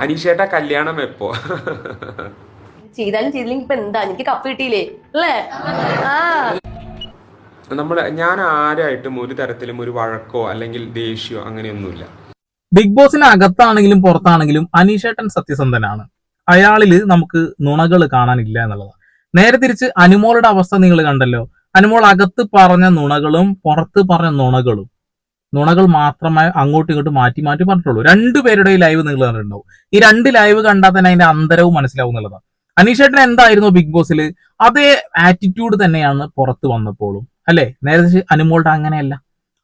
അനീഷേട്ടാ കല്യാണം എപ്പോ? ചെയ്താലും ചെയ്തില്ലെങ്കിൽ ഇപ്പൊ എന്താ, എനിക്ക് കപ്പ് കിട്ടിയില്ലേ അല്ലേ? ഞാൻ ആരായിട്ടും ഒരു തരത്തിലും ഒരു വഴക്കോ അല്ലെങ്കിൽ ദേഷ്യമോ അങ്ങനെയൊന്നുമില്ല. ബിഗ് ബോസിന് അകത്താണെങ്കിലും പുറത്താണെങ്കിലും അനീഷേട്ടൻ സത്യസന്ധനാണ്. അയാളില് നമുക്ക് നുണകൾ കാണാനില്ല എന്നുള്ളതാണ്. നേരെ തിരിച്ച് അനുമോളുടെ അവസ്ഥ നിങ്ങൾ കണ്ടല്ലോ. അനുമോൾ അകത്ത് പറഞ്ഞ നുണകളും പുറത്ത് പറഞ്ഞ നുണകൾ മാത്രമേ അങ്ങോട്ടും ഇങ്ങോട്ടും മാറ്റി മാറ്റി പറഞ്ഞിട്ടുള്ളൂ. രണ്ടുപേരുടെ ലൈവ് നിങ്ങൾ കണ്ടിട്ടുണ്ടാവും. ഈ രണ്ട് ലൈവ് കണ്ടാൽ തന്നെ അതിന്റെ അന്തരവും മനസ്സിലാവും എന്നുള്ളതാണ്. അനീഷേട്ടൻ എന്തായിരുന്നു ബിഗ് ബോസിൽ, അതേ ആറ്റിറ്റ്യൂഡ് തന്നെയാണ് പുറത്ത് വന്നപ്പോഴും, അല്ലെ? നേരെ അനുമോളുടെ അങ്ങനെയല്ല.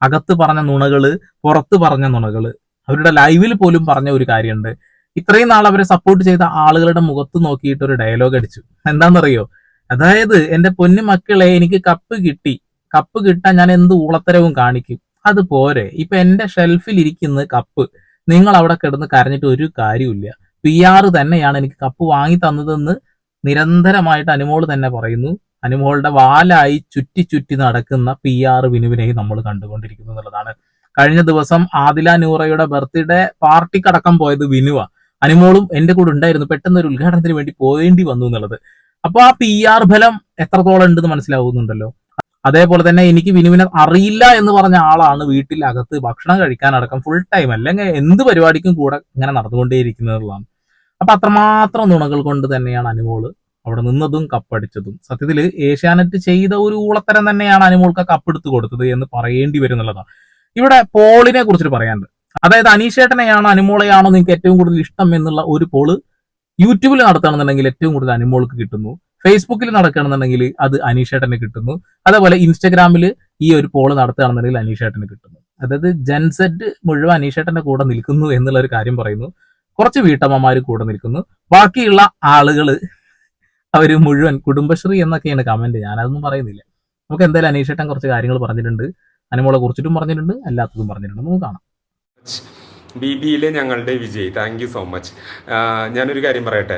അകത്ത് പറഞ്ഞ നുണകള്, പുറത്ത് പറഞ്ഞ നുണകള്, അവരുടെ ലൈവിൽ പോലും പറഞ്ഞ ഒരു കാര്യമുണ്ട്. ഇത്രയും നാൾ അവരെ സപ്പോർട്ട് ചെയ്ത ആളുകളുടെ മുഖത്ത് നോക്കിയിട്ട് ഒരു ഡയലോഗ് അടിച്ചു. എന്താണെന്നറിയോ? അതായത് എന്റെ പൊന്നു മക്കളെ, എനിക്ക് കപ്പ് കിട്ടാൻ ഞാൻ എന്ത് ഊളത്തരവും കാണിക്കും. അത് പോരെ, ഇപ്പൊ എന്റെ ഷെൽഫിൽ ഇരിക്കുന്ന കപ്പ് നിങ്ങൾ അവിടെ കിടന്ന് കരഞ്ഞിട്ട് ഒരു കാര്യമില്ല. PR തന്നെയാണ് എനിക്ക് കപ്പ് വാങ്ങി തന്നതെന്ന് നിരന്തരമായിട്ട് അനുമോള് തന്നെ പറയുന്നു. അനുമോളുടെ വാലായി ചുറ്റി നടക്കുന്ന PR വിനുവിനെയും നമ്മൾ കണ്ടുകൊണ്ടിരിക്കുന്നു എന്നുള്ളതാണ്. കഴിഞ്ഞ ദിവസം ആദില നൂറയുടെ ബർത്ത്ഡേ പാർട്ടിക്കടക്കം പോയത് വിനുവ. അനുമോളും എന്റെ കൂടെ ഉണ്ടായിരുന്നു. പെട്ടെന്ന് ഒരു ഉദ്ഘാടനത്തിന് വേണ്ടി പോകേണ്ടി വന്നു എന്നുള്ളത്. അപ്പൊ ആ PR ഫലം എത്രത്തോളം ഉണ്ടെന്ന് മനസ്സിലാവുന്നുണ്ടല്ലോ. അതേപോലെ തന്നെ എനിക്ക് വിനുവിനെ അറിയില്ല എന്ന് പറഞ്ഞ ആളാണ് വീട്ടിൽ അകത്ത് ഭക്ഷണം കഴിക്കാനടക്കം ഫുൾ ടൈം അല്ലെങ്കിൽ എന്ത് പരിപാടിക്കും കൂടെ ഇങ്ങനെ നടന്നുകൊണ്ടേയിരിക്കുന്നതാണ്. അപ്പൊ അത്രമാത്രം നുണകൾ കൊണ്ട് തന്നെയാണ് അനുമോള് അവിടെ നിന്നതും കപ്പടിച്ചതും. സത്യത്തിൽ ഏഷ്യാനെറ്റ് ചെയ്ത ഒരു ഊളത്തരം തന്നെയാണ് അനുമോൾക്ക് കപ്പെടുത്തു കൊടുത്തത് എന്ന് പറയേണ്ടി വരും എന്നുള്ളതാണ്. ഇവിടെ പോളിനെ കുറിച്ചിട്ട് പറയാനുണ്ട്. അതായത് അനീഷേട്ടനെയാണോ അനുമോളെയാണോ നിങ്ങൾക്ക് ഏറ്റവും കൂടുതൽ ഇഷ്ടം എന്നുള്ള ഒരു പോള് യൂട്യൂബിൽ നടത്തുകയാണെന്നുണ്ടെങ്കിൽ ഏറ്റവും കൂടുതൽ അനുമോൾക്ക് കിട്ടുന്നു. ഫേസ്ബുക്കിൽ നടക്കുകയാണെന്നുണ്ടെങ്കിൽ അത് അനീഷേട്ടന് കിട്ടുന്നു. അതേപോലെ ഇൻസ്റ്റഗ്രാമിൽ ഈ ഒരു പോള് നടത്തുകയാണെന്നുണ്ടെങ്കിൽ അനീഷേട്ടന് കിട്ടുന്നു. അതായത് ജെൻസെറ്റ് മുഴുവൻ അനീഷേട്ടന്റെ കൂടെ നിൽക്കുന്നു എന്നുള്ള ഒരു കാര്യം പറയുന്നു. കുറച്ച് വീട്ടമ്മമാർ കൂടെ നിൽക്കുന്നു. ബാക്കിയുള്ള ആളുകൾ അവർ മുഴുവൻ കുടുംബശ്രീ എന്നൊക്കെയാണ് കമന്റ്. ഞാനതൊന്നും പറയുന്നില്ല. നമുക്ക് എന്തായാലും അനീഷേട്ടൻ കുറച്ച് കാര്യങ്ങൾ പറഞ്ഞിട്ടുണ്ട്. അനുമോളെ കുറിച്ചിട്ടും പറഞ്ഞിട്ടുണ്ട്, അല്ലാത്തതും പറഞ്ഞിട്ടുണ്ട്. നമുക്ക് കാണാം. BBയിലെ ഞങ്ങളുടെ Vijay, thank you so much. ഞാനൊരു കാര്യം പറയട്ടെ,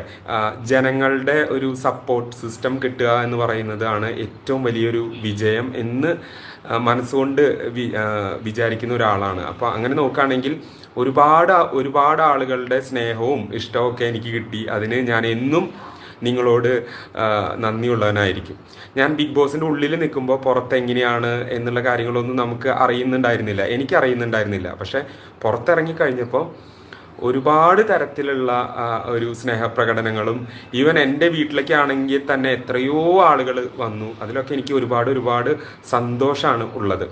ജനങ്ങളുടെ ഒരു സപ്പോർട്ട് സിസ്റ്റം കിട്ടുക എന്ന് പറയുന്നതാണ് ഏറ്റവും വലിയൊരു വിജയം എന്ന് മനസ്സുകൊണ്ട് വിചാരിക്കുന്ന ഒരാളാണ്. അപ്പോൾ അങ്ങനെ നോക്കുകയാണെങ്കിൽ ഒരുപാട് ആളുകളുടെ സ്നേഹവും ഇഷ്ടവും ഒക്കെ എനിക്ക് കിട്ടി. അതിന് ഞാൻ എന്നും നിങ്ങളോട് നന്ദിയുള്ളവനായിരിക്കും. ഞാൻ ബിഗ് ബോസിൻ്റെ ഉള്ളിൽ നിൽക്കുമ്പോൾ പുറത്ത് എങ്ങനെയാണ് എന്നുള്ള കാര്യങ്ങളൊന്നും നമുക്ക് എനിക്കറിയുന്നുണ്ടായിരുന്നില്ല. പക്ഷെ പുറത്തിറങ്ങി കഴിഞ്ഞപ്പോൾ ഒരുപാട് തരത്തിലുള്ള ഒരു സ്നേഹപ്രകടനങ്ങളും, ഈവൻ എൻ്റെ വീട്ടിലേക്കാണെങ്കിൽ തന്നെ എത്രയോ ആളുകൾ വന്നു. അതിലൊക്കെ എനിക്ക് ഒരുപാട് സന്തോഷമാണ് ഉള്ളത്.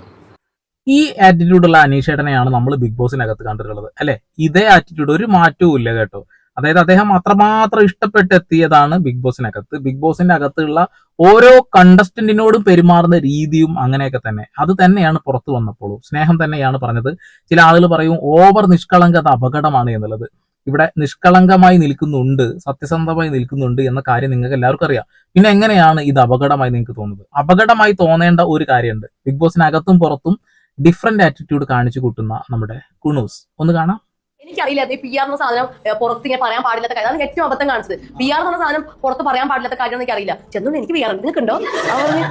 ഈ ആറ്റിറ്റ്യൂഡുള്ള അനീഷേട്ടനെയാണ് നമ്മൾ ബിഗ് ബോസിനകത്ത് കണ്ടിട്ടുള്ളത്, അല്ലെ? ഇതേ ആറ്റിറ്റ്യൂഡ് ഒരു മാറ്റവും ഇല്ല കേട്ടോ. അതായത് അദ്ദേഹം അത്രമാത്രം ഇഷ്ടപ്പെട്ടെത്തിയതാണ് ബിഗ് ബോസിനകത്ത്. ബിഗ് ബോസിന്റെ അകത്തുള്ള ഓരോ കണ്ടസ്റ്റന്റിനോടും പെരുമാറുന്ന രീതിയും അങ്ങനെയൊക്കെ തന്നെ. അത് തന്നെയാണ് പുറത്തു വന്നപ്പോഴും സ്നേഹം തന്നെയാണ് പറഞ്ഞത്. ചില ആളുകൾ പറയും ഓവർ നിഷ്കളങ്കത അപകടമാണ് എന്നുള്ളത്. ഇവിടെ നിഷ്കളങ്കമായി നിൽക്കുന്നുണ്ട്, സത്യസന്ധമായി നിൽക്കുന്നുണ്ട് എന്ന കാര്യം നിങ്ങൾക്ക് എല്ലാവർക്കും അറിയാം. പിന്നെ എങ്ങനെയാണ് ഇത് അപകടമായി നിങ്ങൾക്ക് തോന്നുന്നത്? അപകടമായി തോന്നേണ്ട ഒരു കാര്യമുണ്ട്. ബിഗ് ബോസിനകത്തും പുറത്തും ഡിഫറെന്റ് ആറ്റിറ്റ്യൂഡ് കാണിച്ചു കൂട്ടുന്ന നമ്മുടെ കുണൂസ് ഒന്ന് കാണാം. എനിക്കറിയില്ല PR എന്ന സാധനം പുറത്ത് ഇങ്ങനെ പറയാൻ പാടില്ലാത്ത കാര്യം. അതാണ് ഏറ്റവും അബദ്ധം കാണിച്ചത്. PR എന്ന സാധനം പുറത്ത് പറയാൻ പാടില്ലാത്ത കാര്യം എനിക്കറിയില്ല. ചെന്നു എനിക്ക് PR നിങ്ങൾക്കുണ്ടോ?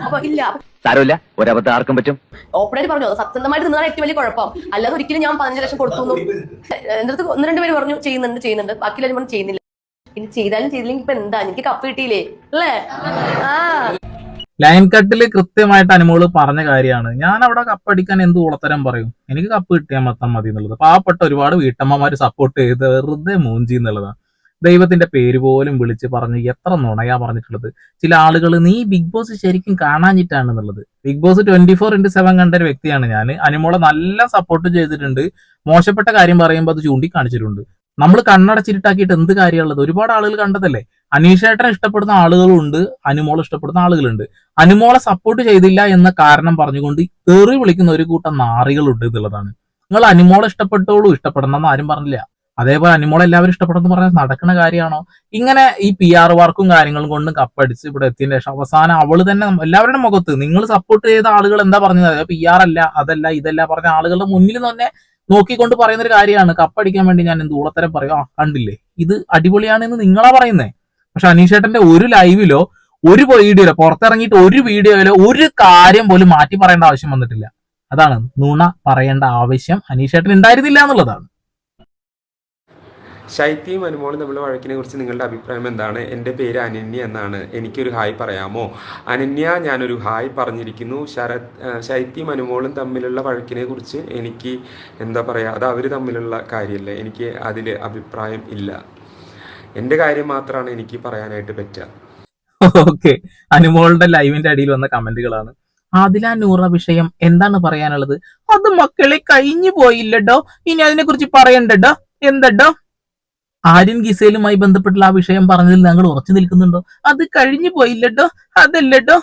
അപ്പൊ ഇല്ല, സാരമില്ല, ഒരബദ്ധം ആർക്കും പറ്റും. ഓപ്പറേറ്റ് പറഞ്ഞു സത്യസന്ധമായിട്ട് നിന്നാണ് ഏറ്റവും വലിയ കുഴപ്പം. അല്ലാതെ ഒരിക്കലും ഞാൻ 15 ലക്ഷം കൊടുത്തു. എന്റെ അടുത്ത് 1-2 പേര് പറഞ്ഞു ചെയ്യുന്നുണ്ട്, ബാക്കി എല്ലാവരും പറഞ്ഞു ചെയ്യുന്നില്ല. ഇനി ചെയ്താലും ചെയ്തില്ലെങ്കിൽ ഇപ്പൊ എന്താ, എനിക്ക് കപ്പ് കിട്ടിയില്ലേ അല്ലേ? ലൈൻ കട്ടില് കൃത്യമായിട്ട് അനുമോള് പറഞ്ഞ കാര്യമാണ്. ഞാൻ അവിടെ കപ്പടിക്കാൻ എന്ത് ഉളത്തരം പറയും, എനിക്ക് കപ്പ് കിട്ടിയാൽ മതി എന്നുള്ളത്. പാവപ്പെട്ട ഒരുപാട് വീട്ടമ്മമാര് സപ്പോർട്ട് ചെയ്ത് വെറുതെ മൂഞ്ചി എന്നുള്ളതാണ്. ദൈവത്തിന്റെ പേര് പോലും വിളിച്ച് പറഞ്ഞ് എത്ര നുണയാ പറഞ്ഞിട്ടുള്ളത്. ചില ആളുകൾ നീ ബിഗ് ബോസ് ശരിക്കും കാണാഞ്ഞിട്ടാണ് എന്നുള്ളത്. ബിഗ് ബോസ് 24/7 കണ്ട ഒരു വ്യക്തിയാണ് ഞാൻ. അനുമോളെ നല്ല സപ്പോർട്ട് ചെയ്തിട്ടുണ്ട്. മോശപ്പെട്ട കാര്യം പറയുമ്പോൾ അത് ചൂണ്ടിക്കാണിച്ചിട്ടുണ്ട്. നമ്മൾ കണ്ണടച്ചിട്ടാക്കിയിട്ട് എന്ത് കാര്യമുള്ളത്? ഒരുപാട് ആളുകൾ കണ്ടതല്ലേ. അനീഷേട്ടനെ ഇഷ്ടപ്പെടുന്ന ആളുകളുണ്ട്, അനുമോളെ ഇഷ്ടപ്പെടുന്ന ആളുകളുണ്ട്. അനുമോളെ സപ്പോർട്ട് ചെയ്തില്ല എന്ന കാരണം പറഞ്ഞുകൊണ്ട് തെറി വിളിക്കുന്ന ഒരു കൂട്ടം നാറികളുണ്ട് എന്നുള്ളതാണ്. നിങ്ങൾ അനുമോളെ ഇഷ്ടപ്പെട്ടോളൂ, ഇഷ്ടപ്പെടണമെന്ന് ആരും പറഞ്ഞില്ല. അതേപോലെ അനുമോളെ എല്ലാവരും ഇഷ്ടപ്പെടുന്ന പറഞ്ഞാൽ നടക്കുന്ന കാര്യമാണോ? ഇങ്ങനെ ഈ PR വർക്കും കാര്യങ്ങളും കൊണ്ട് കപ്പടിച്ച് ഇവിടെ എത്തിയതിന് ശേഷം അവസാനം അവള് തന്നെ എല്ലാവരുടെ മുഖത്ത് നിങ്ങൾ സപ്പോർട്ട് ചെയ്ത ആളുകൾ എന്താ പറഞ്ഞത്? PR അല്ല, അതല്ല, ഇതല്ല പറഞ്ഞ ആളുകളുടെ മുന്നിൽ തന്നെ നോക്കിക്കൊണ്ട് പറയുന്ന ഒരു കാര്യമാണ്. കപ്പടിക്കാൻ വേണ്ടി ഞാൻ എന്ത് ഊളത്തരം പറയും, കണ്ടില്ലേ ഇത് അടിപൊളിയാണെന്ന് നിങ്ങളാ പറയുന്നേ. പക്ഷെ അനീഷേട്ടന്റെ ഒരു ലൈവിലോ ഒരു വീഡിയോയിലോ പുറത്തിറങ്ങിയിട്ട് ഒരു വീഡിയോയിലോ ഒരു കാര്യം പോലും മാറ്റി പറയേണ്ട ആവശ്യം വന്നിട്ടില്ല. അതാണ് നുണ പറയേണ്ട ആവശ്യം അനീഷേട്ടൻ ഉണ്ടായിരുന്നില്ല എന്നുള്ളതാണ്. ശൈത്യയും അനുമോളും തമ്മിലുള്ള വഴക്കിനെ കുറിച്ച് നിങ്ങളുടെ അഭിപ്രായം എന്താണ്? എൻ്റെ പേര് അനന്യ എന്നാണ്, എനിക്കൊരു ഹായ് പറയാമോ? അനന്യ, ഞാനൊരു ഹായ് പറഞ്ഞിരിക്കുന്നു. ശൈത്യയും അനുമോളും തമ്മിലുള്ള വഴക്കിനെ കുറിച്ച് എനിക്ക് എന്താ പറയുക, അത് അവർ തമ്മിലുള്ള കാര്യമല്ലേ, എനിക്ക് അതിൽ അഭിപ്രായം ഇല്ല. എൻ്റെ കാര്യം മാത്രമാണ് എനിക്ക് പറയാനായിട്ട് പറ്റുക. ഓക്കെ, അനുമോളുടെ ലൈവിന്റെ അടിയിൽ വന്ന കമന്റുകളാണ്. ആദില നൂറ വിഷയം എന്താണ് പറയാനുള്ളത്? അത് മക്കളെ കഴിഞ്ഞു പോയില്ലട്ടോ, ഇനി അതിനെ കുറിച്ച് പറയണ്ടോ? എന്തട്ടോ? ആര്യൻ ഗിസേലുമായി ബന്ധപ്പെട്ടുള്ള ആ വിഷയം പറഞ്ഞതിൽ ഞങ്ങൾ ഉറച്ചു നിൽക്കുന്നുണ്ടോ? അത് കഴിഞ്ഞു പോയില്ലട്ടോ, അതല്ലട്ടോ.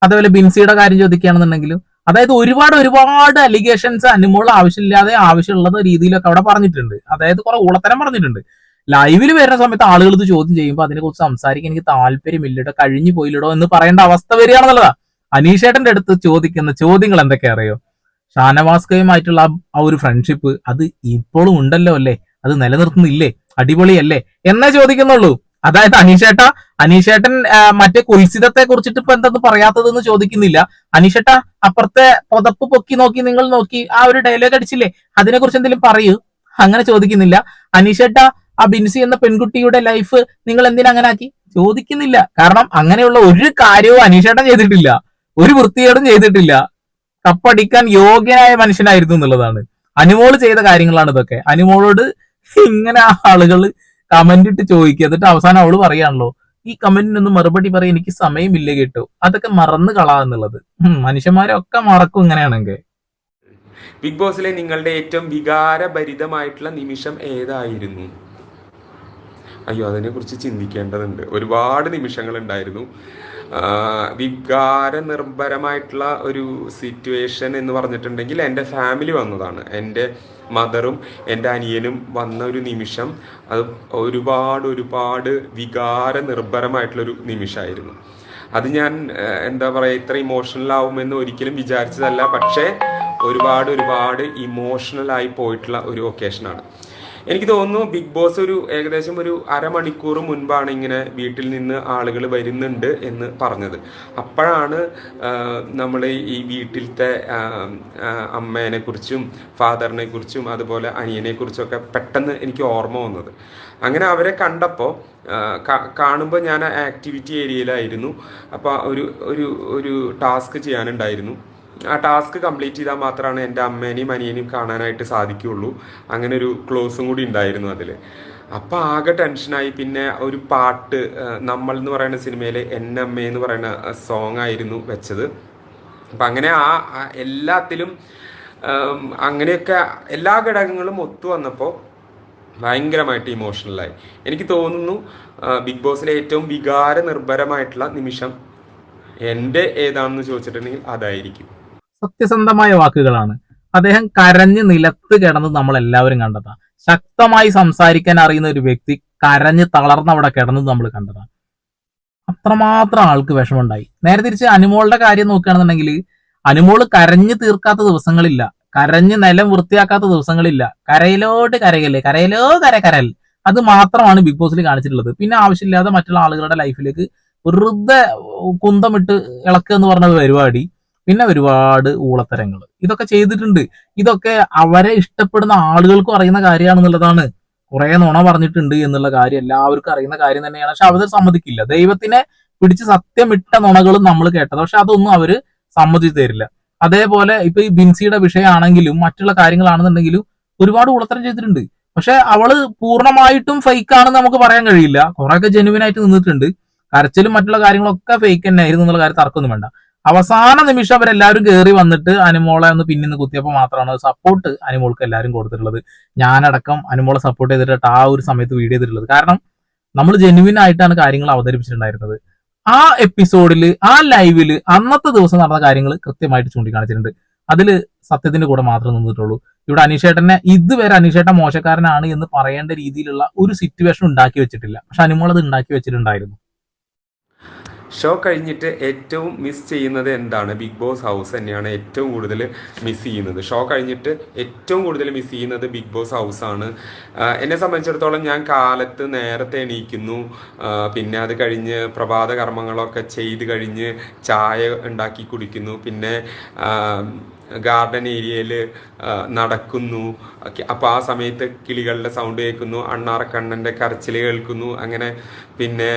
അതേപോലെ ബിൻസിയുടെ കാര്യം ചോദിക്കുകയാണെന്നുണ്ടെങ്കിലും, അതായത് ഒരുപാട് അലിഗേഷൻസ് അനുമോൾ ആവശ്യമില്ലാതെ ആവശ്യമുള്ളത് രീതിയിലൊക്കെ അവിടെ പറഞ്ഞിട്ടുണ്ട്. അതായത് കുറെ ഊളത്തരം പറഞ്ഞിട്ടുണ്ട്. ലൈവിൽ വരുന്ന സമയത്ത് ആളുകൾ ഇത് ചോദ്യം ചെയ്യുമ്പോൾ അതിനെക്കുറിച്ച് സംസാരിക്കാൻ എനിക്ക് താല്പര്യമില്ലടോ, കഴിഞ്ഞു പോയില്ലടോ എന്ന് പറയേണ്ട അവസ്ഥ വരികയാണെന്നുള്ളതാ. അനീഷേട്ടന്റെ അടുത്ത് ചോദിക്കുന്ന ചോദ്യങ്ങൾ എന്തൊക്കെ അറിയോ? ഷാനവാസ്കയുമായിട്ടുള്ള ആ ഒരു ഫ്രണ്ട്ഷിപ്പ് അത് ഇപ്പോഴും ഉണ്ടല്ലോ അല്ലേ, അത് നിലനിർത്തുന്നില്ലേ, അടിപൊളിയല്ലേ എന്നേ ചോദിക്കുന്നുള്ളൂ. അതായത് അനീഷേട്ടൻ മറ്റേ കുൽസിതത്തെ കുറിച്ചിട്ട് ഇപ്പൊ എന്തെന്ന് പറയാത്തതെന്ന് ചോദിക്കുന്നില്ല. അനീഷേട്ട അപ്പുറത്തെ പുതപ്പ് പൊക്കി നോക്കി നിങ്ങൾ നോക്കി ആ ഒരു ഡയലോഗ് അടിച്ചില്ലേ, അതിനെ കുറിച്ച് എന്തെങ്കിലും പറയൂ, അങ്ങനെ ചോദിക്കുന്നില്ല. അനീഷേട്ട ആ ബിൻസി എന്ന പെൺകുട്ടിയുടെ ലൈഫ് നിങ്ങൾ എന്തിനാ അങ്ങനെ ആക്കി ചോദിക്കുന്നില്ല. കാരണം അങ്ങനെയുള്ള ഒരു കാര്യവും അനീഷേട്ടൻ ചെയ്തിട്ടില്ല, ഒരു വൃത്തികേടും ചെയ്തിട്ടില്ല. കപ്പടിക്കാൻ യോഗ്യനായ മനുഷ്യനായിരുന്നു എന്നുള്ളതാണ്. അനുമോള് ചെയ്ത കാര്യങ്ങളാണ് ഇതൊക്കെ. അനുമോളോട് ഇങ്ങനെ ആളുകൾ കമന്റ് ഇട്ട് ചോദിക്കുക, എന്നിട്ട് അവസാനം അവള് പറയാണല്ലോ ഈ കമന്റിനൊന്നും മറുപടി പറയാൻ എനിക്ക് സമയമില്ല കേട്ടോ, അതൊക്കെ മറന്നു കളാ എന്നുള്ളത്. മനുഷ്യന്മാരൊക്കെ മറക്കും ഇങ്ങനെയാണെങ്കിൽ. ബിഗ് ബോസിലെ നിങ്ങളുടെ ഏറ്റവും വികാരഭരിതമായിട്ടുള്ള നിമിഷം ഏതായിരുന്നു? അയ്യോ, അതിനെക്കുറിച്ച് ചിന്തിക്കേണ്ടതുണ്ട്. ഒരുപാട് നിമിഷങ്ങൾ ഉണ്ടായിരുന്നു. വികാരനിർഭരമായിട്ടുള്ള ഒരു സിറ്റുവേഷൻ എന്ന് പറഞ്ഞിട്ടുണ്ടെങ്കിൽ എൻ്റെ ഫാമിലി വന്നതാണ്. എൻ്റെ മദറും എൻ്റെ അനിയനും വന്ന ഒരു നിമിഷം അത് ഒരുപാട് വികാരനിർഭരമായിട്ടുള്ളൊരു നിമിഷമായിരുന്നു. അത് ഞാൻ എന്താ പറയുക, ഇത്ര ഇമോഷണൽ ആവുമെന്ന് ഒരിക്കലും വിചാരിച്ചതല്ല. പക്ഷേ ഒരുപാട് ഇമോഷണലായി പോയിട്ടുള്ള ഒരു ഒക്കേഷനാണ്. എനിക്ക് തോന്നുന്നു ബിഗ് ബോസ് ഏകദേശം ഒരു അരമണിക്കൂർ മുൻപാണ് ഇങ്ങനെ വീട്ടിൽ നിന്ന് ആളുകൾ വരുന്നുണ്ട് എന്ന് പറഞ്ഞത്. അപ്പോഴാണ് നമ്മൾ ഈ വീട്ടിലത്തെ അമ്മേനെ കുറിച്ചും ഫാദറിനെ കുറിച്ചും അതുപോലെ അനിയനെ കുറിച്ചൊക്കെ പെട്ടെന്ന് എനിക്ക് ഓർമ്മ വന്നത്. അങ്ങനെ അവരെ കണ്ടപ്പോൾ കാണുമ്പോൾ ഞാൻ ആക്ടിവിറ്റി ഏരിയയിലായിരുന്നു. അപ്പോൾ ഒരു ടാസ്ക് ചെയ്യാനുണ്ടായിരുന്നു. ആ ടാസ്ക് കംപ്ലീറ്റ് ചെയ്താൽ മാത്രമാണ് എൻ്റെ അമ്മേനെയും അനിയനെയും കാണാനായിട്ട് സാധിക്കുകയുള്ളൂ. അങ്ങനെ ഒരു ക്ലോസും കൂടി ഉണ്ടായിരുന്നു അതിൽ. അപ്പോൾ ആകെ ടെൻഷനായി. പിന്നെ ഒരു പാട്ട്, നമ്മൾ എന്ന് പറയുന്ന സിനിമയിലെ എന്നമ്മ എന്ന് പറയുന്ന സോങ് ആയിരുന്നു വെച്ചത്. അപ്പം അങ്ങനെ എല്ലാത്തിലും അങ്ങനെയൊക്കെ എല്ലാ ഘടകങ്ങളും ഒത്തു വന്നപ്പോൾ ഭയങ്കരമായിട്ട് ഇമോഷണലായി. എനിക്ക് തോന്നുന്നു ബിഗ് ബോസിലെ ഏറ്റവും വികാരനിർഭരമായിട്ടുള്ള നിമിഷം എൻ്റെ ഏതാണെന്ന് ചോദിച്ചിട്ടുണ്ടെങ്കിൽ അതായിരിക്കും. സത്യസന്ധമായ വാക്കുകളാണ്. അദ്ദേഹം കരഞ്ഞ് നിലത്ത് കിടന്ന് നമ്മൾ എല്ലാവരും കണ്ടതാണ്. ശക്തമായി സംസാരിക്കാൻ അറിയുന്ന ഒരു വ്യക്തി കരഞ്ഞ് തളർന്ന് അവിടെ കിടന്നത് നമ്മൾ കണ്ടതാണ്. അത്രമാത്രം ആൾക്ക് വിഷമമുണ്ടായി. നേരെ തിരിച്ച് അനുമോളുടെ കാര്യം നോക്കുകയാണെന്നുണ്ടെങ്കിൽ അനുമോള് കരഞ്ഞു തീർക്കാത്ത ദിവസങ്ങളില്ല, കരഞ്ഞ് നിലം വൃത്തിയാക്കാത്ത ദിവസങ്ങളില്ല. കരയിലോട്ട് കരയൽ അത് മാത്രമാണ് ബിഗ് ബോസിൽ കാണിച്ചിട്ടുള്ളത്. പിന്നെ ആവശ്യമില്ലാതെ മറ്റുള്ള ആളുകളുടെ ലൈഫിലേക്ക് വെറുതെ കുന്തമിട്ട് ഇളക്കുക എന്ന് പറഞ്ഞ പരിപാടി, പിന്നെ ഒരുപാട് ഊളത്തരങ്ങൾ ഇതൊക്കെ ചെയ്തിട്ടുണ്ട്. ഇതൊക്കെ അവരെ ഇഷ്ടപ്പെടുന്ന ആളുകൾക്കും അറിയുന്ന കാര്യമാണെന്നുള്ളതാണ്. കുറെ നുണ പറഞ്ഞിട്ടുണ്ട് എന്നുള്ള കാര്യം എല്ലാവർക്കും അറിയുന്ന കാര്യം തന്നെയാണ്. പക്ഷെ അവർ സമ്മതിക്കില്ല. ദൈവത്തിനെ പിടിച്ച് സത്യമിട്ട നുണകളും നമ്മൾ കേട്ടത്, പക്ഷെ അതൊന്നും അവര് സമ്മതിച്ചു തരില്ല. അതേപോലെ ഇപ്പൊ ഈ ബിൻസിയുടെ വിഷയമാണെങ്കിലും മറ്റുള്ള കാര്യങ്ങളാണെന്നുണ്ടെങ്കിലും ഒരുപാട് ഊളത്തരം ചെയ്തിട്ടുണ്ട്. പക്ഷെ അവള് പൂർണ്ണമായിട്ടും ഫേക്ക് ആണെന്ന് നമുക്ക് പറയാൻ കഴിയില്ല. കുറെയൊക്കെ ജെനുവിൻ ആയിട്ട് നിന്നിട്ടുണ്ട്. കരച്ചിലും മറ്റുള്ള കാര്യങ്ങളൊക്കെ ഫേക്ക് തന്നെ ആയിരുന്നു എന്നുള്ള കാര്യം തർക്കമൊന്നും വേണ്ട. അവസാന നിമിഷം അവരെല്ലാവരും കയറി വന്നിട്ട് അനുമോളെ ഒന്ന് പിന്നിന്ന് കുത്തിയപ്പോൾ മാത്രമാണ് സപ്പോർട്ട് അനുമോൾക്ക് എല്ലാവരും കൊടുത്തിട്ടുള്ളത്. ഞാനടക്കം അനുമോളെ സപ്പോർട്ട് ചെയ്തിട്ട് ആ ഒരു സമയത്ത് വീഡിയോ ചെയ്തിട്ടുള്ളത്. കാരണം നമ്മൾ ജെനുവിൻ ആയിട്ടാണ് കാര്യങ്ങൾ അവതരിപ്പിച്ചിട്ടുണ്ടായിരുന്നത്. ആ എപ്പിസോഡില് ആ ലൈവില് അന്നത്തെ ദിവസം നടന്ന കാര്യങ്ങൾ കൃത്യമായിട്ട് ചൂണ്ടിക്കാണിച്ചിട്ടുണ്ട്. അതിൽ സത്യത്തിന്റെ കൂടെ മാത്രം നിന്നിട്ടുള്ളൂ. ഇവിടെ അനീഷേട്ടനെ ഇതുവരെ അനീഷേട്ടൻ മോശക്കാരനാണ് എന്ന് പറയേണ്ട രീതിയിലുള്ള ഒരു സിറ്റുവേഷൻ ഉണ്ടാക്കി വെച്ചിട്ടില്ല. പക്ഷെ അനുമോൾ അത് ഉണ്ടാക്കി വെച്ചിട്ടുണ്ടായിരുന്നു. ഷോ കഴിഞ്ഞിട്ട് ഏറ്റവും മിസ് ചെയ്യുന്നത് എന്താണ്? ബിഗ് ബോസ് ഹൗസ് തന്നെയാണ് ഏറ്റവും കൂടുതൽ മിസ് ചെയ്യുന്നത്. ഷോ കഴിഞ്ഞിട്ട് ഏറ്റവും കൂടുതൽ മിസ് ചെയ്യുന്നത് ബിഗ് ബോസ് ഹൗസാണ്. എന്നെ സംബന്ധിച്ചിടത്തോളം ഞാൻ കാലത്ത് നേരത്തെ എണീക്കുന്നു, പിന്നെ അത് കഴിഞ്ഞ് പ്രഭാത കർമ്മങ്ങളൊക്കെ ചെയ്ത് കഴിഞ്ഞ് ചായ ഉണ്ടാക്കി കുടിക്കുന്നു, പിന്നെ ഗാർഡൻ ഏരിയയിൽ നടക്കുന്നു. അപ്പോൾ ആ സമയത്ത് കിളികളുടെ സൗണ്ട് കേൾക്കുന്നു, അണ്ണാറക്കണ്ണൻ്റെ കരച്ചിൽ കേൾക്കുന്നു, അങ്ങനെ പിന്നെ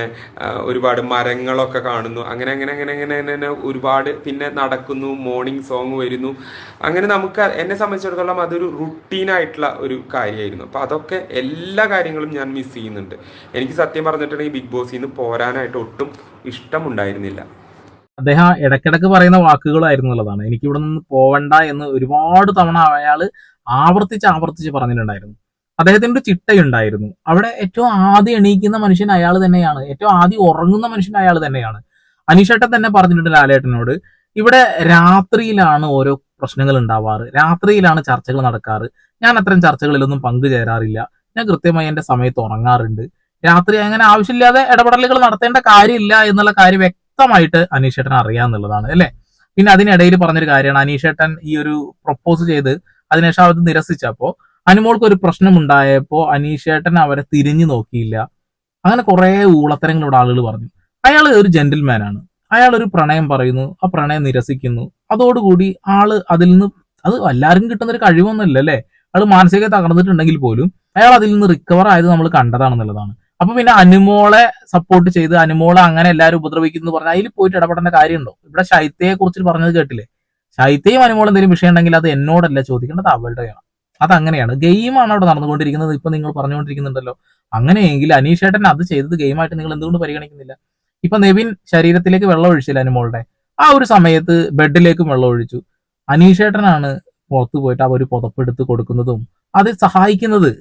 ഒരുപാട് മരങ്ങളൊക്കെ കാണുന്നു, അങ്ങനെ അങ്ങനെ അങ്ങനെ അങ്ങനെ അങ്ങനെ ഒരുപാട് പിന്നെ നടക്കുന്നു, മോർണിംഗ് സോങ് വരുന്നു. അങ്ങനെ നമുക്ക് എന്നെ സംബന്ധിച്ചിടത്തോളം അതൊരു റുട്ടീനായിട്ടുള്ള ഒരു കാര്യമായിരുന്നു. അപ്പോൾ അതൊക്കെ എല്ലാ കാര്യങ്ങളും ഞാൻ മിസ് ചെയ്യുന്നുണ്ട്. എനിക്ക് സത്യം പറഞ്ഞിട്ടുണ്ടെങ്കിൽ ബിഗ് ബോസിൽ നിന്ന് പോരാനായിട്ട് ഒട്ടും ഇഷ്ടമുണ്ടായിരുന്നില്ല. അദ്ദേഹം ഇടയ്ക്കിടയ്ക്ക് പറയുന്ന വാക്കുകളായിരുന്നു എന്നുള്ളതാണ്. എനിക്ക് ഇവിടെ നിന്ന് പോവണ്ട എന്ന് ഒരുപാട് തവണ അയാൾ ആവർത്തിച്ച് പറഞ്ഞിട്ടുണ്ടായിരുന്നു. അദ്ദേഹത്തിന്റെ ഒരു ചിട്ടയുണ്ടായിരുന്നു. അവിടെ ഏറ്റവും ആദ്യം എണീക്കുന്ന മനുഷ്യൻ അയാൾ തന്നെയാണ്, ഏറ്റവും ആദ്യം ഉറങ്ങുന്ന മനുഷ്യൻ അയാൾ തന്നെയാണ്. അനീഷേട്ടൻ തന്നെ പറഞ്ഞിട്ടുണ്ട് ലാലേട്ടനോട്, ഇവിടെ രാത്രിയിലാണ് ഓരോ പ്രശ്നങ്ങൾ ഉണ്ടാവാറ്, രാത്രിയിലാണ് ചർച്ചകൾ നടക്കാറ്. ഞാൻ അത്തരം ചർച്ചകളിലൊന്നും പങ്കുചേരാറില്ല. ഞാൻ കൃത്യമായി എന്റെ സമയത്ത് ഉറങ്ങാറുണ്ട്. രാത്രി അങ്ങനെ ആവശ്യമില്ലാതെ ഇടപെടലുകൾ നടത്തേണ്ട കാര്യമില്ല എന്നുള്ള കാര്യം വ്യക്തമായിട്ട് അനീഷേട്ടൻ അറിയാന്നുള്ളതാണ് അല്ലെ. പിന്നെ അതിനിടയിൽ പറഞ്ഞൊരു കാര്യമാണ്, അനീഷേട്ടൻ ഈ ഒരു പ്രൊപ്പോസ് ചെയ്ത് അതിനുശേഷം അത് നിരസിച്ചപ്പോ അനുമോൾക്ക് ഒരു പ്രശ്നം ഉണ്ടായപ്പോ അനീഷേട്ടൻ അവരെ തിരിഞ്ഞു നോക്കിയില്ല. അങ്ങനെ കുറെ ഊളത്തരങ്ങളോട് ആളുകൾ പറഞ്ഞു. അയാൾ ഒരു ജെന്റിൽമാൻ ആണ്. അയാൾ ഒരു പ്രണയം പറയുന്നു, ആ പ്രണയം നിരസിക്കുന്നു. അതോടുകൂടി ആള് അതിൽ നിന്ന്, അത് എല്ലാവർക്കും കിട്ടുന്ന ഒരു കഴിവൊന്നുമില്ല അല്ലെ. അയാൾ മാനസികമായി തകർന്നിട്ടുണ്ടെങ്കിൽ പോലും അയാൾ അതിൽ നിന്ന് റിക്കവർ ആയത് നമ്മൾ കണ്ടതാണെന്നുള്ളതാണ്. അപ്പൊ പിന്നെ അനുമോളെ സപ്പോർട്ട് ചെയ്ത് അനുമോളെ അങ്ങനെ എല്ലാവരും ഉപദ്രവിക്കുന്നു പറഞ്ഞാൽ അതിൽ പോയിട്ട് ഇടപെടേണ്ട കാര്യമുണ്ടോ? ഇവിടെ ശൈത്യയെ കുറിച്ച് പറഞ്ഞത് കേട്ടില്ലേ? ശൈത്യയും അനുമോളും എന്തെങ്കിലും വിഷയം ഉണ്ടെങ്കിൽ അത് എന്നോടല്ല ചോദിക്കേണ്ടത്, അവളുടെയാണ്. അതങ്ങനെയാണ്, ഗെയിമാണ് അവിടെ നടന്നുകൊണ്ടിരിക്കുന്നത്. ഇപ്പൊ നിങ്ങൾ പറഞ്ഞുകൊണ്ടിരിക്കുന്നുണ്ടല്ലോ. അങ്ങനെയെങ്കിൽ അനീഷേട്ടൻ അത് ചെയ്തത് ഗെയിമായിട്ട് നിങ്ങൾ എന്തുകൊണ്ട് പരിഗണിക്കുന്നില്ല? ഇപ്പൊ നെവിൻ ശരീരത്തിലേക്ക് വെള്ളം ഒഴിച്ചില്ല അനുമോളുടെ, ആ ഒരു സമയത്ത് ബെഡിലേക്കും വെള്ളം ഒഴിച്ചു. അനീഷേട്ടനാണ് പുറത്തു പോയിട്ട് ആ ഒരു പുതപ്പെടുത്ത് കൊടുക്കുന്നതും അത് സഹായിക്കുന്നത്.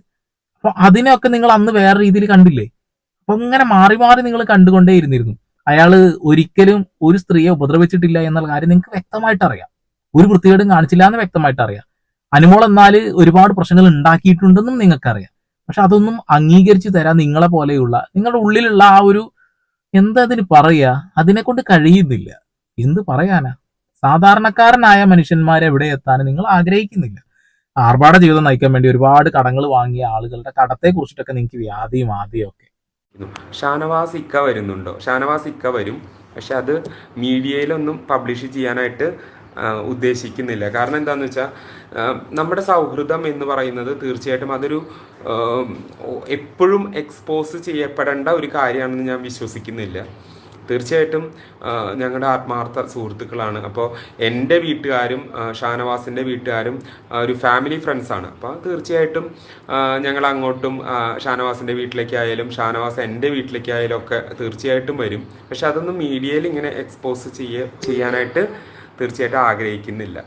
അപ്പൊ അതിനെയൊക്കെ നിങ്ങൾ അന്ന് വേറെ രീതിയിൽ കണ്ടില്ലേ? അപ്പൊ ഇങ്ങനെ മാറി മാറി നിങ്ങൾ കണ്ടുകൊണ്ടേ ഇരുന്നിരുന്നു. അയാള് ഒരിക്കലും ഒരു സ്ത്രീയെ ഉപദ്രവിച്ചിട്ടില്ല എന്നുള്ള കാര്യം നിങ്ങൾക്ക് വ്യക്തമായിട്ട് അറിയാം. ഒരു വൃത്തികേടും കാണിച്ചില്ല എന്ന് വ്യക്തമായിട്ട് അറിയാം. അനുമോൾ എന്നാല് ഒരുപാട് പ്രശ്നങ്ങൾ ഉണ്ടാക്കിയിട്ടുണ്ടെന്നും നിങ്ങൾക്കറിയാം. പക്ഷെ അതൊന്നും അംഗീകരിച്ചു തരാൻ നിങ്ങളെ പോലെയുള്ള നിങ്ങളുടെ ഉള്ളിലുള്ള ആ ഒരു, എന്താ അതിന് പറയുക, അതിനെ കൊണ്ട് കഴിയുന്നില്ല. എന്ത് പറയാനാ? സാധാരണക്കാരനായ മനുഷ്യന്മാരെ എവിടെ എത്താൻ നിങ്ങൾ ആഗ്രഹിക്കുന്നില്ല. ആർഭാട ജീവിതം നയിക്കാൻ വേണ്ടി ഒരുപാട് കടങ്ങൾ വാങ്ങിയ ആളുകളുടെ കടത്തെ കുറിച്ചിട്ടൊക്കെ നിങ്ങൾക്ക് വ്യാധിയും ആദ്യം ഒക്കെ. ഷാനവാസ് ഇക്ക വരുന്നുണ്ടോ? ഷാനവാസ് ഇക്ക വരും, പക്ഷെ അത് മീഡിയയിലൊന്നും പബ്ലിഷ് ചെയ്യാനായിട്ട് ഉദ്ദേശിക്കുന്നില്ല. കാരണം എന്താണെന്ന് വെച്ചാൽ നമ്മുടെ സൗഹൃദം എന്ന് പറയുന്നത് തീർച്ചയായിട്ടും അതൊരു എപ്പോഴും എക്സ്പോസ് ചെയ്യപ്പെടേണ്ട ഒരു കാര്യമാണെന്ന് ഞാൻ വിശ്വസിക്കുന്നില്ല. തീർച്ചയായിട്ടും ഞങ്ങളുടെ ആത്മാർത്ഥ സുഹൃത്തുക്കളാണ്. അപ്പോൾ എൻ്റെ വീട്ടുകാരും ഷാനവാസിൻ്റെ വീട്ടുകാരും ഒരു ഫാമിലി ഫ്രണ്ട്സാണ്. അപ്പോൾ തീർച്ചയായിട്ടും ഞങ്ങൾ അങ്ങോട്ടും ഷാനവാസിൻ്റെ വീട്ടിലേക്കായാലും ഷാനവാസ് എൻ്റെ വീട്ടിലേക്കായാലും ഒക്കെ തീർച്ചയായിട്ടും വരും. പക്ഷെ അതൊന്നും മീഡിയയിൽ ഇങ്ങനെ എക്സ്പോസ് ചെയ്യാനായിട്ട് തീർച്ചയായിട്ടും ആഗ്രഹിക്കുന്നില്ല.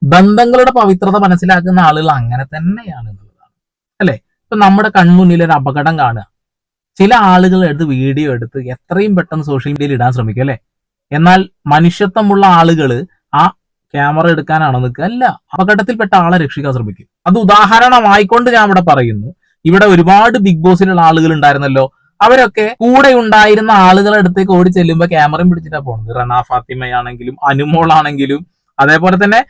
ബന്ധങ്ങളുടെ പവിത്രത മനസ്സിലാക്കുന്ന ആളുകൾ അങ്ങനെ തന്നെയാണ് എന്നുള്ളതാണ് അല്ലെ. ഇപ്പൊ നമ്മുടെ കൺമുന്നിൽ ഒരു അപകടം കാണുക, ചില ആളുകൾ എടുത്ത് വീഡിയോ എടുത്ത് എത്രയും പെട്ടെന്ന് സോഷ്യൽ മീഡിയയിൽ ഇടാൻ ശ്രമിക്കും അല്ലെ. എന്നാൽ മനുഷ്യത്വമുള്ള ആളുകൾ ആ ക്യാമറ എടുക്കാനാണോ നിൽക്കുക? അല്ല, അപകടത്തിൽപ്പെട്ട ആളെ രക്ഷിക്കാൻ ശ്രമിക്കും. അത് ഉദാഹരണമായിക്കൊണ്ട് ഞാൻ ഇവിടെ പറയുന്നു. ഇവിടെ ഒരുപാട് ബിഗ് ബോസിലുള്ള ആളുകൾ ഉണ്ടായിരുന്നല്ലോ, അവരൊക്കെ കൂടെ ഉണ്ടായിരുന്ന ആളുകളുടെ അടുത്തേക്ക് ഓടി ചെല്ലുമ്പോൾ ക്യാമറയും പിടിച്ചിട്ടാണ് പോകുന്നത്. റണ ഫാത്തിമയാണെങ്കിലും അനുമോളാണെങ്കിലും അതേപോലെ തന്നെ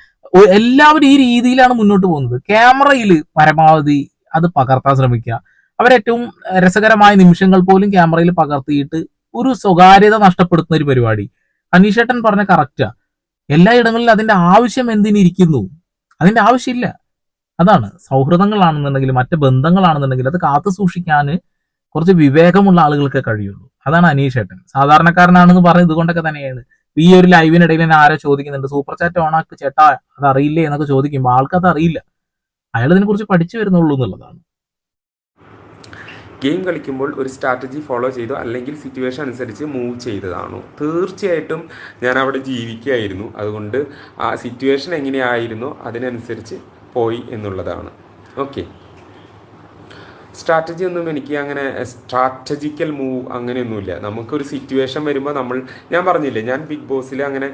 എല്ലാവരും ഈ രീതിയിലാണ് മുന്നോട്ട് പോകുന്നത്. ക്യാമറയിൽ പരമാവധി അത് പകർത്താൻ ശ്രമിക്കുക. അവരേറ്റവും രസകരമായ നിമിഷങ്ങൾ പോലും ക്യാമറയിൽ പകർത്തിയിട്ട് ഒരു സ്വകാര്യത നഷ്ടപ്പെടുത്തുന്ന ഒരു പരിപാടി. അനീഷേട്ടൻ പറഞ്ഞ കറക്റ്റാ. എല്ലായിടങ്ങളിലും അതിന്റെ ആവശ്യം എന്തിനിരിക്കുന്നു? അതിന്റെ ആവശ്യമില്ല. അതാണ് സൗഹൃദങ്ങളാണെന്നുണ്ടെങ്കിലും മറ്റ് ബന്ധങ്ങളാണെന്നുണ്ടെങ്കിലും അത് കാത്തു സൂക്ഷിക്കാൻ കുറച്ച് വിവേകമുള്ള ആളുകൾക്ക് കഴിയുള്ളൂ. അതാണ് അനീഷേട്ടൻ. സാധാരണക്കാരനാണെന്ന് പറഞ്ഞത് ഇതുകൊണ്ടൊക്കെ തന്നെയാണ്. ഈ ഒരു ലൈവിനിടയിൽ തന്നെ ആരോ ചോദിക്കുന്നുണ്ട്, സൂപ്പർ ചാറ്റ് ഓണാക്കി ചേട്ടാ അത് അറിയില്ലേ എന്നൊക്കെ ചോദിക്കുമ്പോൾ ആൾക്കത് അറിയില്ല. അയാൾ ഇതിനെ കുറിച്ച് പഠിച്ചു വരുന്നുള്ളൂ എന്നുള്ളതാണ്. ഗെയിം കളിക്കുമ്പോൾ ഒരു സ്ട്രാറ്റജി ഫോളോ ചെയ്തോ അല്ലെങ്കിൽ സിറ്റുവേഷൻ അനുസരിച്ച് മൂവ് ചെയ്തതാണോ? തീർച്ചയായിട്ടും ഞാൻ അവിടെ ജീവിക്കുകയായിരുന്നു. അതുകൊണ്ട് ആ സിറ്റുവേഷൻ എങ്ങനെയായിരുന്നോ അതിനനുസരിച്ച് പോയി എന്നുള്ളതാണ്. ഓക്കെ, സ്ട്രാറ്റജി ഒന്നും എനിക്ക് അങ്ങനെ സ്ട്രാറ്റജിക്കൽ മൂവ് അങ്ങനെയൊന്നുമില്ല. നമുക്കൊരു സിറ്റുവേഷൻ വരുമ്പോൾ ഞാൻ പറഞ്ഞില്ലേ, ഞാൻ ബിഗ് ബോസിൽ അങ്ങനെ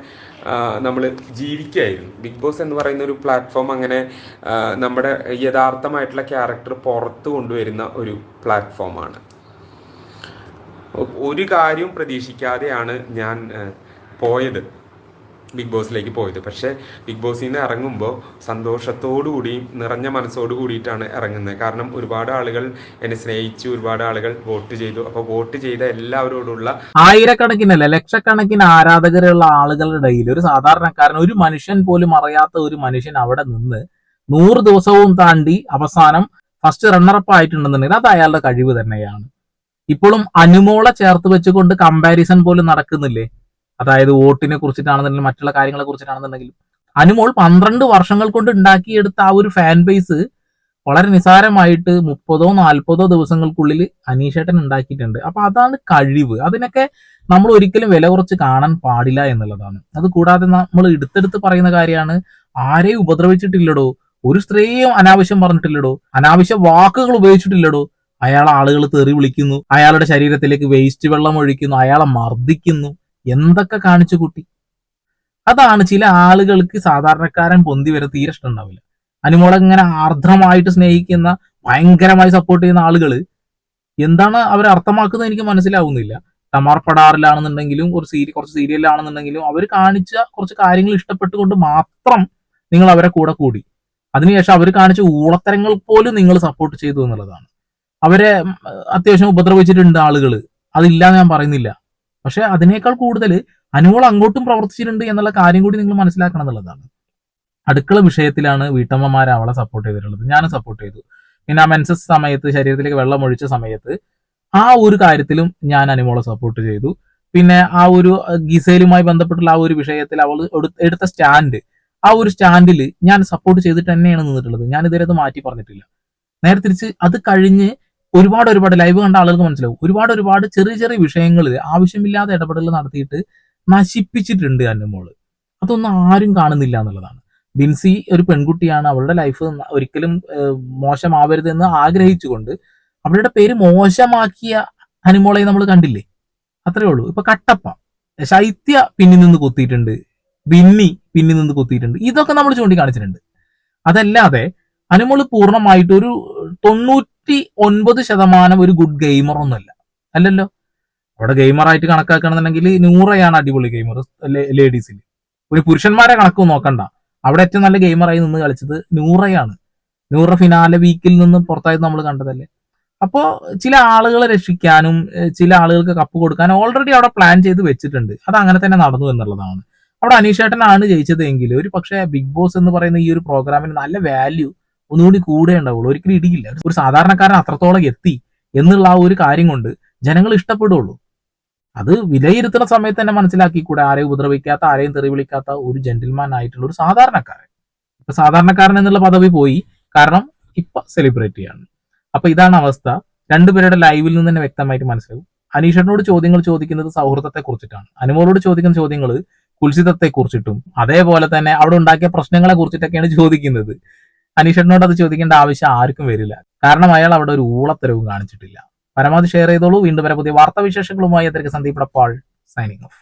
നമ്മൾ ജീവിക്കുകയായിരുന്നു. ബിഗ് ബോസ് എന്ന് പറയുന്ന ഒരു പ്ലാറ്റ്ഫോം അങ്ങനെ നമ്മുടെ യഥാർത്ഥമായിട്ടുള്ള ക്യാരക്ടർ പുറത്ത് കൊണ്ടുവരുന്ന ഒരു പ്ലാറ്റ്ഫോമാണ്. ഒരു കാര്യവും പ്രതീക്ഷിക്കാതെയാണ് ഞാൻ പോയത്. ബിഗ് ബോസിലേക്ക് പോയത്. പക്ഷേ ബിഗ് ബോസിൽ നിന്ന് ഇറങ്ങുമ്പോൾ സന്തോഷത്തോടു കൂടിയും നിറഞ്ഞ മനസ്സോടു കൂടിയിട്ടാണ് ഇറങ്ങുന്നത്. കാരണം ഒരുപാട് ആളുകൾ എന്നെ സ്നേഹിച്ചു, ഒരുപാട് ആളുകൾ വോട്ട് ചെയ്തു. അപ്പോൾ വോട്ട് ചെയ്ത എല്ലാവരോടുള്ള ആയിരക്കണക്കിനല്ല ലക്ഷക്കണക്കിന് ആരാധകരുള്ള ആളുകളുടെ ഇടയിൽ ഒരു സാധാരണക്കാരൻ, ഒരു മനുഷ്യൻ പോലും അറിയാത്ത ഒരു മനുഷ്യൻ അവിടെ നിന്ന് 100 ദിവസവും താണ്ടി അവസാനം ഫസ്റ്റ് റണ്ണറപ്പ് ആയിട്ടുണ്ടെന്നുണ്ടെങ്കിൽ അത് അയാളുടെ കഴിവ് തന്നെയാണ്. ഇപ്പോഴും അനുമോളെ ചേർത്ത് വെച്ചുകൊണ്ട് കമ്പാരിസൺ പോലും നടക്കുന്നില്ലേ? അതായത് വോട്ടിനെ കുറിച്ചിട്ടാണെന്നുണ്ടെങ്കിലും മറ്റുള്ള കാര്യങ്ങളെ കുറിച്ചിട്ടാണെന്നുണ്ടെങ്കിലും അനുമോൾ 12 വർഷങ്ങൾ കൊണ്ട് ഉണ്ടാക്കിയെടുത്ത ആ ഒരു ഫാൻ ബേസ് വളരെ നിസാരമായിട്ട് 30-40 ദിവസങ്ങൾക്കുള്ളിൽ അനീഷേട്ടൻ ഉണ്ടാക്കിയിട്ടുണ്ട്. അപ്പൊ അതാണ് കഴിവ്. അതിനൊക്കെ നമ്മൾ ഒരിക്കലും വില കുറച്ച് കാണാൻ പാടില്ല എന്നുള്ളതാണ്. അത് കൂടാതെ നമ്മൾ എടുത്തെടുത്ത് പറയുന്ന കാര്യമാണ്, ആരെയും ഉപദ്രവിച്ചിട്ടില്ലടോ, ഒരു സ്ത്രീയും അനാവശ്യം പറഞ്ഞിട്ടില്ലടോ, അനാവശ്യ വാക്കുകൾ ഉപയോഗിച്ചിട്ടില്ലടോ. അയാളെ ആളുകൾ തെറി വിളിക്കുന്നു, അയാളുടെ ശരീരത്തിലേക്ക് വേസ്റ്റ് വെള്ളം ഒഴിക്കുന്നു, അയാളെ മർദ്ദിക്കുന്നു, എന്തൊക്കെ കാണിച്ചു കൂട്ടി. അതാണ് ചില ആളുകൾക്ക് സാധാരണക്കാരൻ പൊന്തി വരെ തീരെ ഇഷ്ടമുണ്ടാവില്ല. അനുമോളെ ഇങ്ങനെ ആർദ്രമായിട്ട് സ്നേഹിക്കുന്ന, ഭയങ്കരമായി സപ്പോർട്ട് ചെയ്യുന്ന ആളുകൾ എന്താണ് അവർ അർത്ഥമാക്കുന്നത് എനിക്ക് മനസ്സിലാവുന്നില്ല. ടമാർ പടാറിലാണെന്നുണ്ടെങ്കിലും കുറച്ച് സീരിയലിലാണെന്നുണ്ടെങ്കിലും അവർ കാണിച്ച കുറച്ച് കാര്യങ്ങൾ ഇഷ്ടപ്പെട്ടുകൊണ്ട് മാത്രം നിങ്ങൾ അവരെ കൂടെ കൂടി. അതിനുശേഷം അവർ കാണിച്ച ഊളത്തരങ്ങൾ പോലും നിങ്ങൾ സപ്പോർട്ട് ചെയ്തു എന്നുള്ളതാണ്. അവരെ അത്യാവശ്യം ഉപദ്രവിച്ചിട്ടുണ്ട് ആളുകൾ, അതില്ലാന്ന് ഞാൻ പറയുന്നില്ല. പക്ഷെ അതിനേക്കാൾ കൂടുതൽ അനുമോൾ അങ്ങോട്ടും പ്രവർത്തിച്ചിട്ടുണ്ട് എന്നുള്ള കാര്യം കൂടി നിങ്ങൾ മനസ്സിലാക്കണം എന്നുള്ളതാണ്. അടുക്കള വിഷയത്തിലാണ് വീട്ടമ്മമാരെ അവളെ സപ്പോർട്ട് ചെയ്തിട്ടുള്ളത്, ഞാനും സപ്പോർട്ട് ചെയ്തു. പിന്നെ ആ മെൻസസ് സമയത്ത് ശരീരത്തിലേക്ക് വെള്ളം ഒഴിച്ച സമയത്ത് ആ ഒരു കാര്യത്തിലും ഞാൻ അനുമോളെ സപ്പോർട്ട് ചെയ്തു. പിന്നെ ആ ഒരു ഗിസയിലുമായി ബന്ധപ്പെട്ടുള്ള ആ ഒരു വിഷയത്തിൽ അവൾ എടുത്ത സ്റ്റാൻഡ്, ആ ഒരു സ്റ്റാൻഡിൽ ഞാൻ സപ്പോർട്ട് ചെയ്തിട്ട് തന്നെയാണ് നിന്നിട്ടുള്ളത്. ഞാൻ ഇതുവരെ അത് മാറ്റി പറഞ്ഞിട്ടില്ല. നേരെ തിരിച്ച് അത് കഴിഞ്ഞ് ഒരുപാട് ലൈവ് കണ്ട ആളുകൾക്ക് മനസ്സിലാവും, ഒരുപാട് ചെറിയ വിഷയങ്ങളിൽ ആവശ്യമില്ലാതെ ഇടപെടൽ നടത്തിയിട്ട് നശിപ്പിച്ചിട്ടുണ്ട് അനുമോള്. അതൊന്നും ആരും കാണുന്നില്ല എന്നുള്ളതാണ്. ബിൻസി ഒരു പെൺകുട്ടിയാണ്, അവളുടെ ലൈഫ് ഒരിക്കലും മോശമാവരുത് എന്ന് ആഗ്രഹിച്ചുകൊണ്ട് അവളുടെ പേര് മോശമാക്കിയ അനുമോളെ നമ്മൾ കണ്ടില്ലേ? അത്രേ ഉള്ളൂ. ഇപ്പൊ കട്ടപ്പ, ശൈത്യ പിന്നിൽ നിന്ന് കുത്തിയിട്ടുണ്ട്, ബിന്നി പിന്നിൽ നിന്ന് കുത്തിയിട്ടുണ്ട്, ഇതൊക്കെ നമ്മൾ ചൂണ്ടിക്കാണിച്ചിട്ടുണ്ട്. അതല്ലാതെ അനുമോള് പൂർണ്ണമായിട്ട് ഒരു 99% ഒരു ഗുഡ് ഗെയിമർ ഒന്നുമല്ല, അല്ലല്ലോ. അവിടെ ഗെയിമറായിട്ട് കണക്കാക്കണമെന്നുണ്ടെങ്കിൽ നൂറയാണ് അടിപൊളി ഗെയിമർ ലേഡീസിൽ. ഒരു പുരുഷന്മാരെ കണക്കും നോക്കണ്ട, അവിടെ ഏറ്റവും നല്ല ഗെയിമറായി നിന്ന് കളിച്ചത് നൂറയാണ്. നൂറ ഫിനാലെ വീക്കിൽ നിന്ന് പുറത്തായത് നമ്മൾ കണ്ടതല്ലേ. അപ്പോൾ ചില ആളുകളെ രക്ഷിക്കാനും ചില ആളുകൾക്ക് കപ്പ് കൊടുക്കാനും ഓൾറെഡി അവിടെ പ്ലാൻ ചെയ്ത് വെച്ചിട്ടുണ്ട്. അത് അങ്ങനെ തന്നെ നടന്നു എന്നുള്ളതാണ്. അവിടെ അനീഷേട്ടനാണ് ജയിച്ചത് എങ്കിൽ ഒരു പക്ഷേ ബിഗ് ബോസ് എന്ന് പറയുന്ന ഈ ഒരു പ്രോഗ്രാമിന് നല്ല വാല്യൂ ഒന്നുകൂടി കൂടെ ഉണ്ടാവുള്ളൂ, ഒരിക്കലും ഇടിയില്ല. ഒരു സാധാരണക്കാരൻ അത്രത്തോളം എത്തി എന്നുള്ള ആ ഒരു കാര്യം കൊണ്ട് ജനങ്ങൾ ഇഷ്ടപ്പെടുള്ളൂ. അത് വിലയിരുത്തുന്ന സമയത്ത് തന്നെ മനസ്സിലാക്കിക്കൂടെ, ആരെയും ഉപദ്രവിക്കാത്ത, ആരെയും തെറി വിളിക്കാത്ത ഒരു ജെന്റിൽമാൻ ആയിട്ടുള്ള ഒരു സാധാരണക്കാരൻ. ഇപ്പൊ സാധാരണക്കാരൻ എന്നുള്ള പദവി പോയി, കാരണം ഇപ്പൊ സെലിബ്രിറ്റിയാണ്. അപ്പൊ ഇതാണ് അവസ്ഥ. രണ്ടുപേരുടെ ലൈവിൽ നിന്ന് തന്നെ വ്യക്തമായിട്ട് മനസ്സിലാവും. അനീഷേട്ടനോട് ചോദ്യങ്ങൾ ചോദിക്കുന്നത് സൗഹൃദത്തെ കുറിച്ചിട്ടാണ്, അനുമോളോട് ചോദിക്കുന്ന ചോദ്യങ്ങൾ കുൽസിതത്തെ കുറിച്ചിട്ടും അതേപോലെ തന്നെ അവിടെ ഉണ്ടാക്കിയ പ്രശ്നങ്ങളെ കുറിച്ചിട്ടൊക്കെയാണ് ചോദിക്കുന്നത്. അനീഷേട്ടനോട് അത് ചോദിക്കേണ്ട ആവശ്യം ആർക്കും വരില്ല, കാരണം അയാൾ അവിടെ ഒരു ഊളത്തരവും കാണിച്ചിട്ടില്ല. പരമാവധി ഷെയർ ചെയ്തോളൂ. വീണ്ടും വരെ പുതിയ വാർത്താവിശേഷങ്ങളുമായി സന്ദീപ് ഡപ്പാൾ സൈനിങ് ഓഫ്.